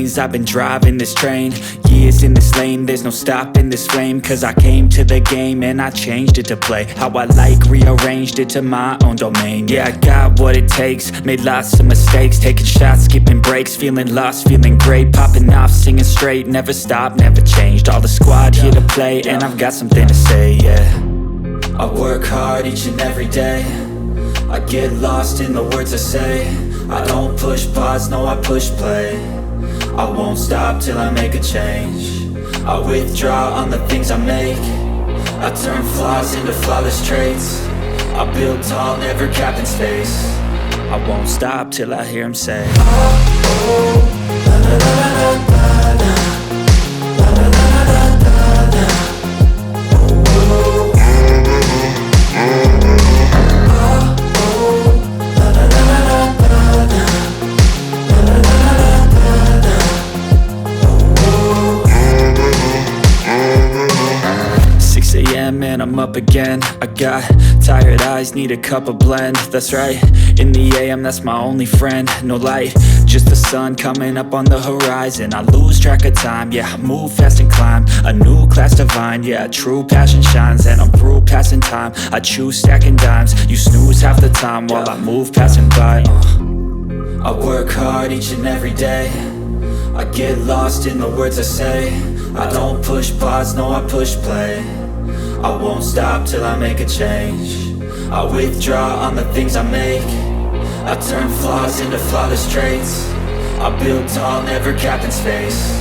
lanes, I've been driving this train. Years in this lane, there's no stopping this flame. Cause I came to the game and I changed it to play how I like, rearranged it to my own domain. Yeah, I got what it takes, made lots of mistakes, taking shots, skipping breaks, feeling lost, feeling great, popping off, singing straight, never stopped, never changed. All the squad here to play, and I've got something to say, yeah. I work hard each and every day, I get lost in the words I say. I don't push pause, no I push play. I won't stop till I make a change. I withdraw on the things I make. I turn flaws into flawless traits. I build tall, never capped in space. I won't stop till I hear him say, oh, oh, la la la la la la. Man, I'm up again. I got tired eyes, need a cup of blend. That's right, in the AM, that's my only friend. No light, just the sun coming up on the horizon. I lose track of time, yeah, I move fast and climb a new class divine, yeah, true passion shines. And I'm through passing time, I choose stacking dimes. You snooze half the time while I move passing by. I work hard each and every day, I get lost in the words I say. I don't push pause, no I push play. I won't stop till I make a change. I withdraw on the things I make. I turn flaws into flawless traits. I build tall, never capped in space.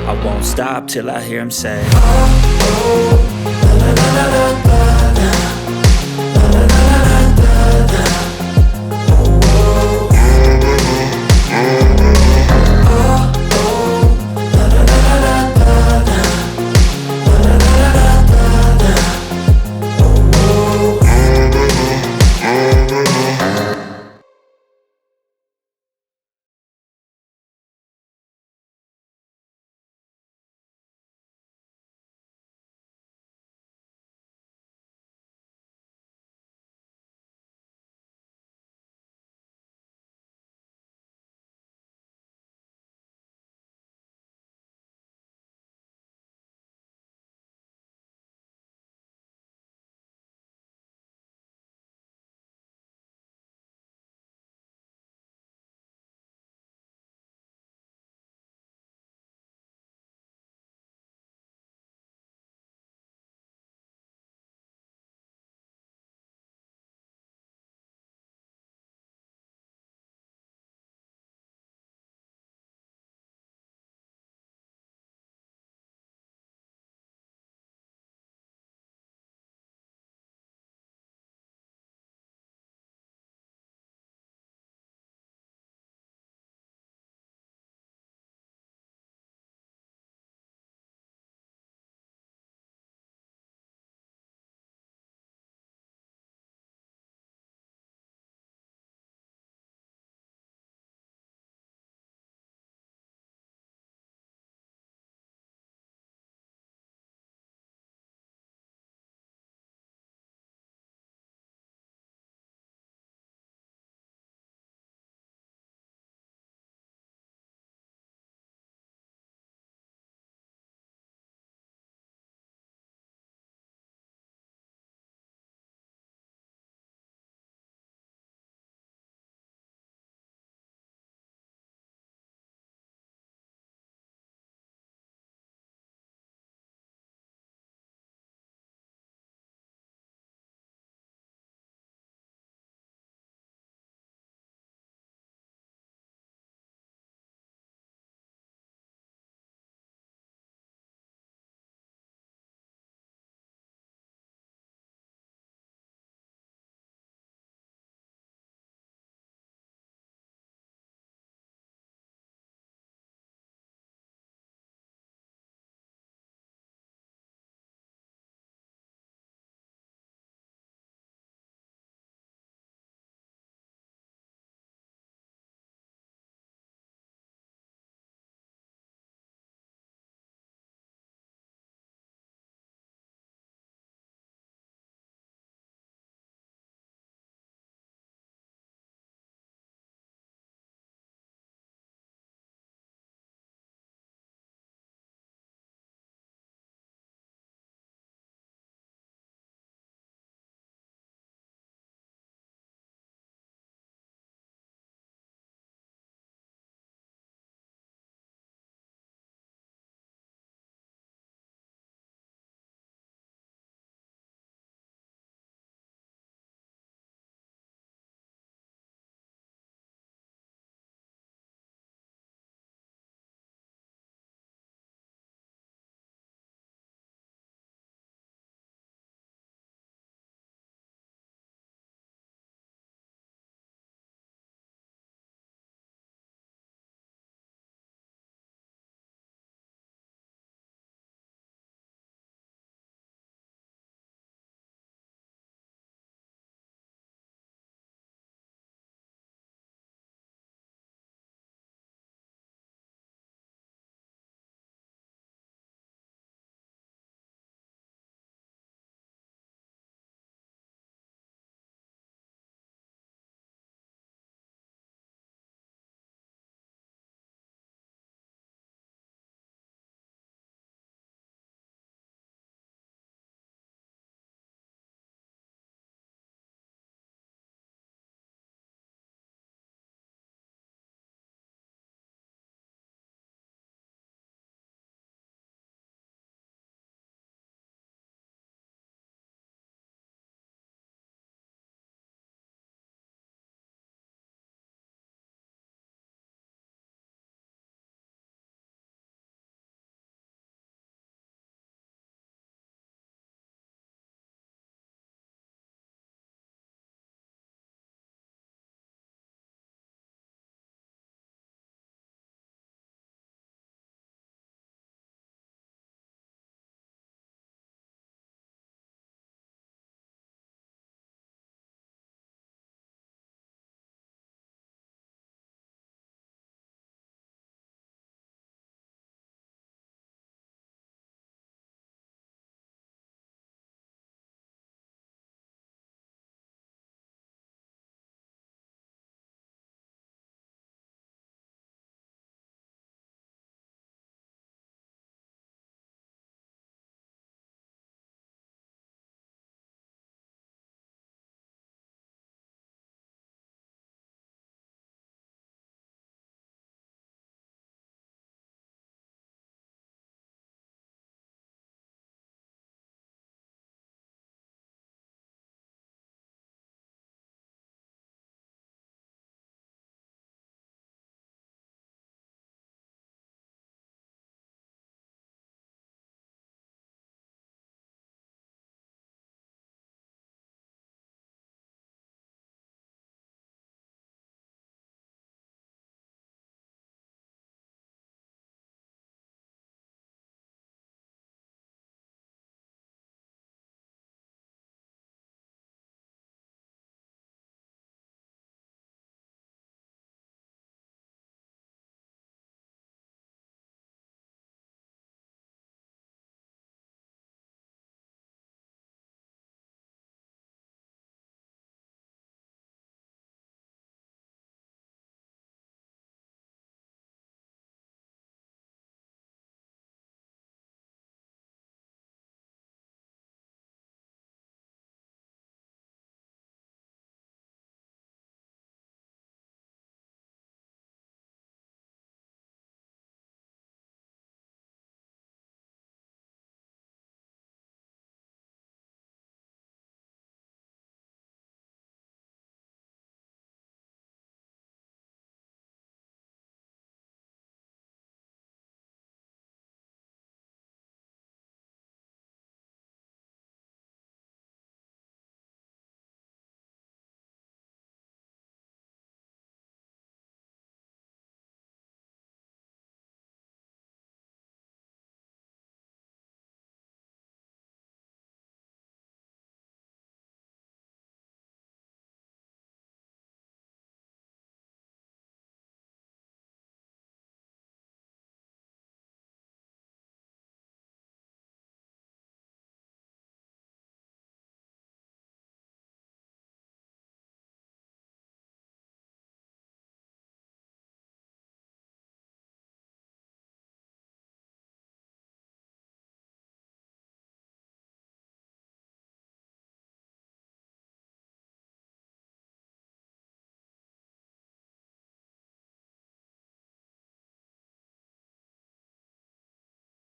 I won't stop till I hear him say, oh, oh, la la la la la.